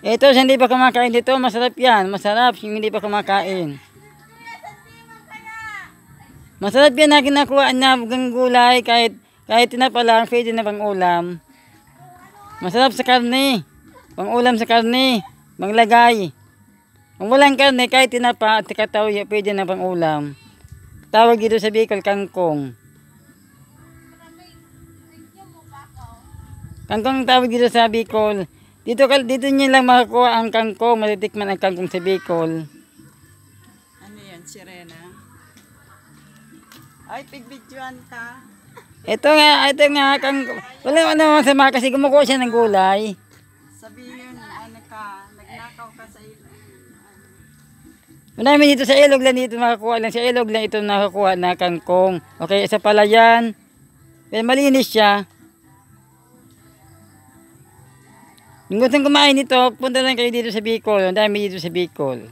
Ito, sa hindi pa kumakain dito, masarap yan. Masarap yung hindi pa kumakain. Masarap yan na kinakuha na gulay kahit tinapa lang, pwede na pang ulam. Masarap sa karne. Pang ulam sa karne. Manglagay. Kung walang karne, kahit tinapa at kataw, pwede na pang ulam. Tawag dito sa Bicol, kangkong. Kangkong tawag dito sa Bicol. Dito nyo lang makakuha ang kangkong, matitikman ang kangkong sa Bicol. Ano yan, sirena? Ay, pigbidyoan ka. Ito nga, kangkong. Wala masama kasi kumukuha siya ng gulay. Sabihin, ano ka, nagnakaw ka sa ilog. Marami dito sa ilog lang dito makakuha lang. Sa ilog lang ito nakakuha na kangkong. Okay, isa pala yan. Pero malinis siya. Kung gustong kumain nito, punta lang kayo dito sa Bicol. Ang dami dito sa Bicol.